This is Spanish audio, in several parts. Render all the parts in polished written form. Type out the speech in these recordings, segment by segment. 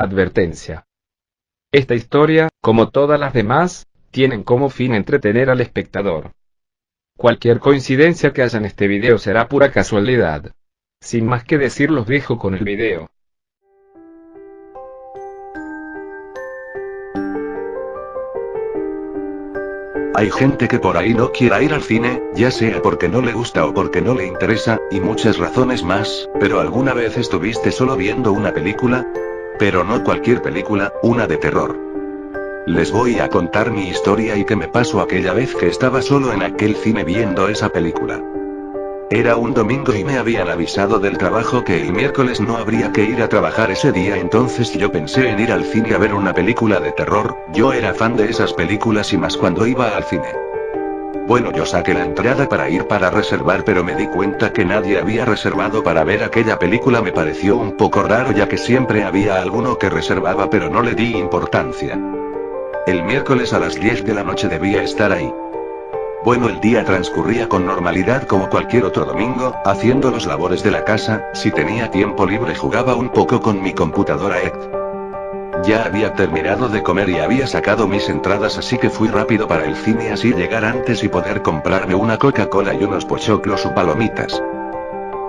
Advertencia. Esta historia, como todas las demás, tienen como fin entretener al espectador. Cualquier coincidencia que haya en este video será pura casualidad. Sin más que decir, los dejo con el video. Hay gente que por ahí no quiera ir al cine, ya sea porque no le gusta o porque no le interesa, y muchas razones más, pero ¿alguna vez estuviste solo viendo una película? Pero no cualquier película, una de terror. Les voy a contar mi historia y qué me pasó aquella vez que estaba solo en aquel cine viendo esa película. Era un domingo y me habían avisado del trabajo que el miércoles no habría que ir a trabajar ese día, entonces yo pensé en ir al cine a ver una película de terror. Yo era fan de esas películas y más cuando iba al cine. Bueno, yo saqué la entrada para ir para reservar, pero me di cuenta que nadie había reservado para ver aquella película. Me pareció un poco raro, ya que siempre había alguno que reservaba, pero no le di importancia. El miércoles a las 10 de la noche debía estar ahí. Bueno, el día transcurría con normalidad como cualquier otro domingo, haciendo los labores de la casa. Si tenía tiempo libre jugaba un poco con mi computadora Ya había terminado de comer y había sacado mis entradas, así que fui rápido para el cine, así llegar antes y poder comprarme una Coca-Cola y unos pochoclos o palomitas.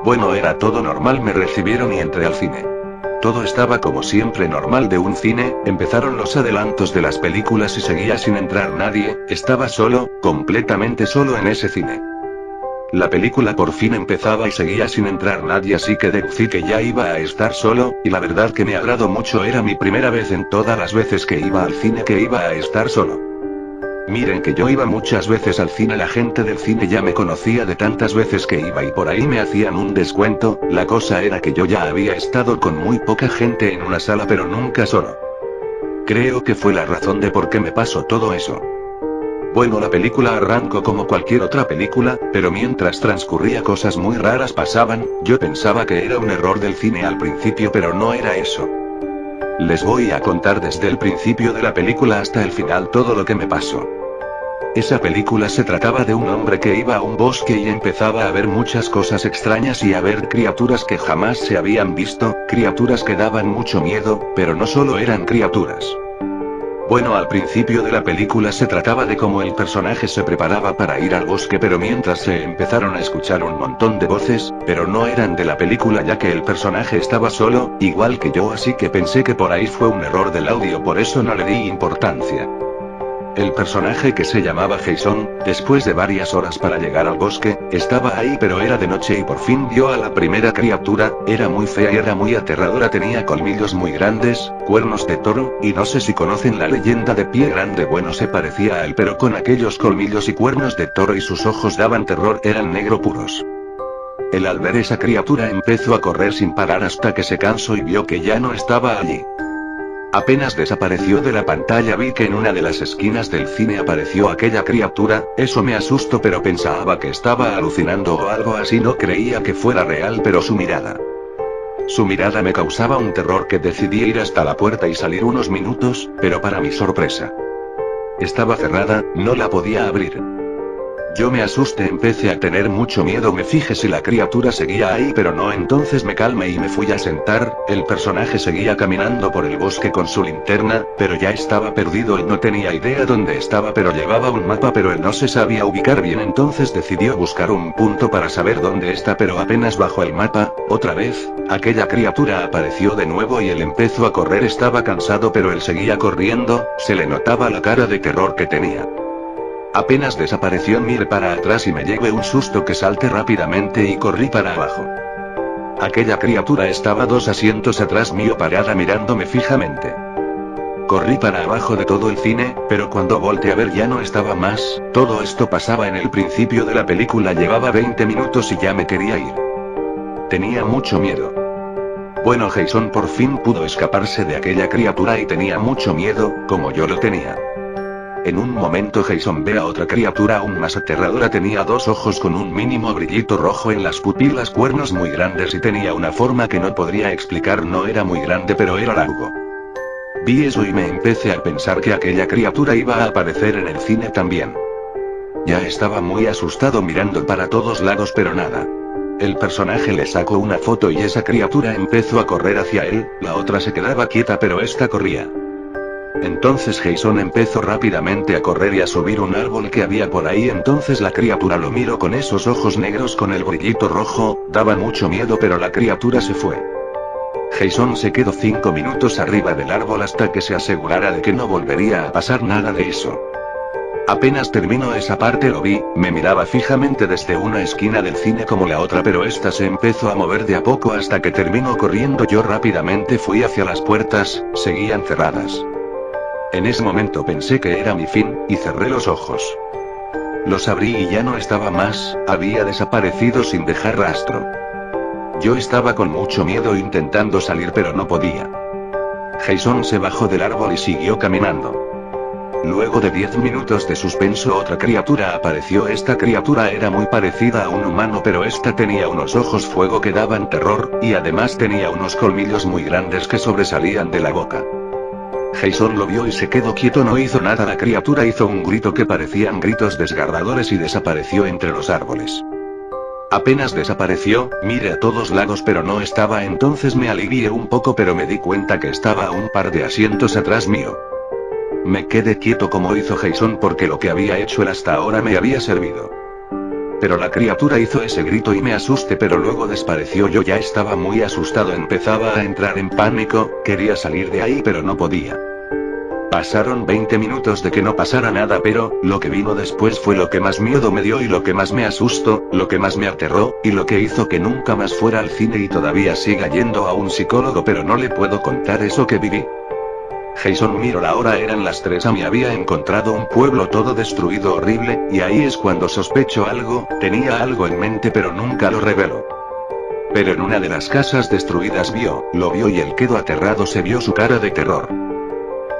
Bueno, era todo normal, me recibieron y entré al cine. Todo estaba como siempre normal de un cine. Empezaron los adelantos de las películas y seguía sin entrar nadie. Estaba solo, completamente solo en ese cine. La película por fin empezaba y seguía sin entrar nadie, así que deducí que ya iba a estar solo, y la verdad que me agradó mucho. Era mi primera vez en todas las veces que iba al cine que iba a estar solo. Miren que yo iba muchas veces al cine, la gente del cine ya me conocía de tantas veces que iba y por ahí me hacían un descuento. La cosa era que yo ya había estado con muy poca gente en una sala, pero nunca solo. Creo que fue la razón de por qué me pasó todo eso. Bueno, la película arrancó como cualquier otra película, pero mientras transcurría cosas muy raras pasaban. Yo pensaba que era un error del cine al principio, pero no era eso. Les voy a contar desde el principio de la película hasta el final todo lo que me pasó. Esa película se trataba de un hombre que iba a un bosque y empezaba a ver muchas cosas extrañas y a ver criaturas que jamás se habían visto, criaturas que daban mucho miedo, pero no solo eran criaturas. Bueno, al principio de la película se trataba de cómo el personaje se preparaba para ir al bosque, pero mientras se empezaron a escuchar un montón de voces, pero no eran de la película, ya que el personaje estaba solo, igual que yo, así que pensé que por ahí fue un error del audio, por eso no le di importancia. El personaje, que se llamaba Jason, después de varias horas para llegar al bosque, estaba ahí, pero era de noche y por fin vio a la primera criatura. Era muy fea y era muy aterradora, tenía colmillos muy grandes, cuernos de toro, y no sé si conocen la leyenda de Pie Grande. Bueno, se parecía a él, pero con aquellos colmillos y cuernos de toro, y sus ojos daban terror, eran negro puros. Él, al ver esa criatura, empezó a correr sin parar hasta que se cansó y vio que ya no estaba allí. Apenas desapareció de la pantalla vi que en una de las esquinas del cine apareció aquella criatura. Eso me asustó, pero pensaba que estaba alucinando o algo así, no creía que fuera real, pero su mirada me causaba un terror que decidí ir hasta la puerta y salir unos minutos, pero para mi sorpresa, estaba cerrada, no la podía abrir. Yo me asusté, empecé a tener mucho miedo, me fijé si la criatura seguía ahí, pero no, entonces me calmé y me fui a sentar. El personaje seguía caminando por el bosque con su linterna, pero ya estaba perdido y no tenía idea dónde estaba, pero llevaba un mapa, pero él no se sabía ubicar bien, entonces decidió buscar un punto para saber dónde está, pero apenas bajó el mapa, otra vez, aquella criatura apareció de nuevo y él empezó a correr. Estaba cansado, pero él seguía corriendo, se le notaba la cara de terror que tenía. Apenas desapareció, miré para atrás y me llevé un susto que salté rápidamente y corrí para abajo. Aquella criatura estaba 2 asientos atrás mío, parada mirándome fijamente. Corrí para abajo de todo el cine, pero cuando volteé a ver ya no estaba más. Todo esto pasaba en el principio de la película, llevaba 20 minutos y ya me quería ir. Tenía mucho miedo. Bueno, Jason por fin pudo escaparse de aquella criatura y tenía mucho miedo, como yo lo tenía. En un momento Jason ve a otra criatura aún más aterradora, tenía 2 ojos con un mínimo brillito rojo en las pupilas, cuernos muy grandes y tenía una forma que no podría explicar, no era muy grande pero era largo. Vi eso y me empecé a pensar que aquella criatura iba a aparecer en el cine también. Ya estaba muy asustado mirando para todos lados, pero nada. El personaje le sacó una foto y esa criatura empezó a correr hacia él, la otra se quedaba quieta pero esta corría. Entonces Jason empezó rápidamente a correr y a subir un árbol que había por ahí. Entonces la criatura lo miró con esos ojos negros con el brillito rojo, daba mucho miedo pero la criatura se fue. Jason se quedó 5 minutos arriba del árbol hasta que se asegurara de que no volvería a pasar nada de eso. Apenas terminó esa parte lo vi, me miraba fijamente desde una esquina del cine como la otra pero esta se empezó a mover de a poco hasta que terminó corriendo. Yo rápidamente fui hacia las puertas, seguían cerradas. En ese momento pensé que era mi fin, y cerré los ojos. Los abrí y ya no estaba más, había desaparecido sin dejar rastro. Yo estaba con mucho miedo intentando salir pero no podía. Jason se bajó del árbol y siguió caminando. Luego de 10 minutos de suspenso otra criatura apareció. Esta criatura era muy parecida a un humano pero esta tenía unos ojos fuego que daban terror, y además tenía unos colmillos muy grandes que sobresalían de la boca. Jason lo vio y se quedó quieto, no hizo nada. La criatura hizo un grito que parecían gritos desgarradores y desapareció entre los árboles. Apenas desapareció, miré a todos lados pero no estaba. Entonces me alivié un poco pero me di cuenta que estaba a un par de asientos atrás mío. Me quedé quieto como hizo Jason porque lo que había hecho él hasta ahora me había servido. Pero la criatura hizo ese grito y me asusté pero luego desapareció. Yo ya estaba muy asustado, empezaba a entrar en pánico, quería salir de ahí pero no podía. Pasaron 20 minutos de que no pasara nada pero, lo que vino después fue lo que más miedo me dio y lo que más me asustó, lo que más me aterró, y lo que hizo que nunca más fuera al cine y todavía siga yendo a un psicólogo pero no le puedo contar eso que viví. Jason miró la hora, eran las 3 am y había encontrado un pueblo todo destruido horrible, y ahí es cuando sospecho algo, tenía algo en mente pero nunca lo reveló. Pero en una de las casas destruidas lo vio y él quedó aterrado, se vio su cara de terror.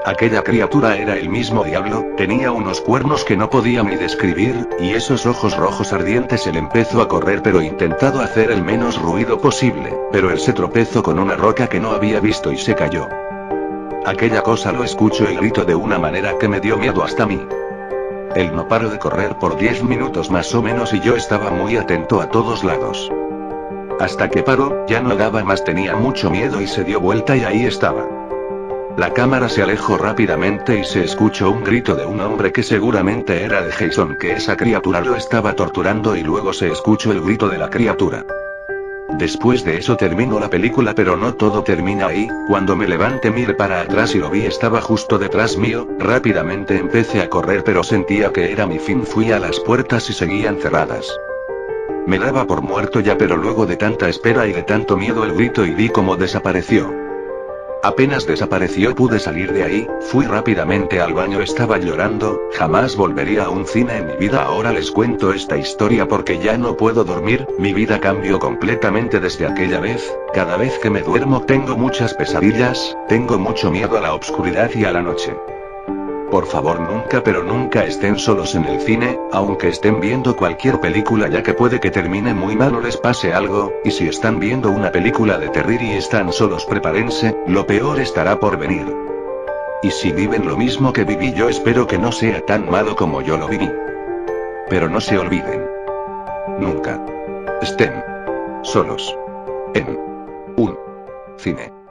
Aquella criatura era el mismo diablo, tenía unos cuernos que no podía ni describir, y esos ojos rojos ardientes. Él empezó a correr pero intentado hacer el menos ruido posible, pero él se tropezó con una roca que no había visto y se cayó. Aquella cosa lo escucho y grito de una manera que me dio miedo hasta a mí. Él no paró de correr por 10 minutos más o menos y yo estaba muy atento a todos lados. Hasta que paró, ya no daba más, tenía mucho miedo y se dio vuelta y ahí estaba. La cámara se alejó rápidamente y se escuchó un grito de un hombre que seguramente era de Jason, que esa criatura lo estaba torturando, y luego se escuchó el grito de la criatura. Después de eso terminó la película pero no todo termina ahí. Cuando me levanté miré para atrás y lo vi, estaba justo detrás mío. Rápidamente empecé a correr pero sentía que era mi fin. Fui a las puertas y seguían cerradas. Me daba por muerto ya pero luego de tanta espera y de tanto miedo el grito y vi cómo desapareció. Apenas desapareció pude salir de ahí, fui rápidamente al baño, estaba llorando, jamás volvería a un cine en mi vida. Ahora les cuento esta historia porque ya no puedo dormir, mi vida cambió completamente desde aquella vez. Cada vez que me duermo tengo muchas pesadillas, tengo mucho miedo a la oscuridad y a la noche. Por favor nunca pero nunca estén solos en el cine, aunque estén viendo cualquier película, ya que puede que termine muy mal o les pase algo, y si están viendo una película de terror y están solos, prepárense, lo peor estará por venir. Y si viven lo mismo que viví yo, espero que no sea tan malo como yo lo viví. Pero no se olviden. Nunca estén solos en un cine.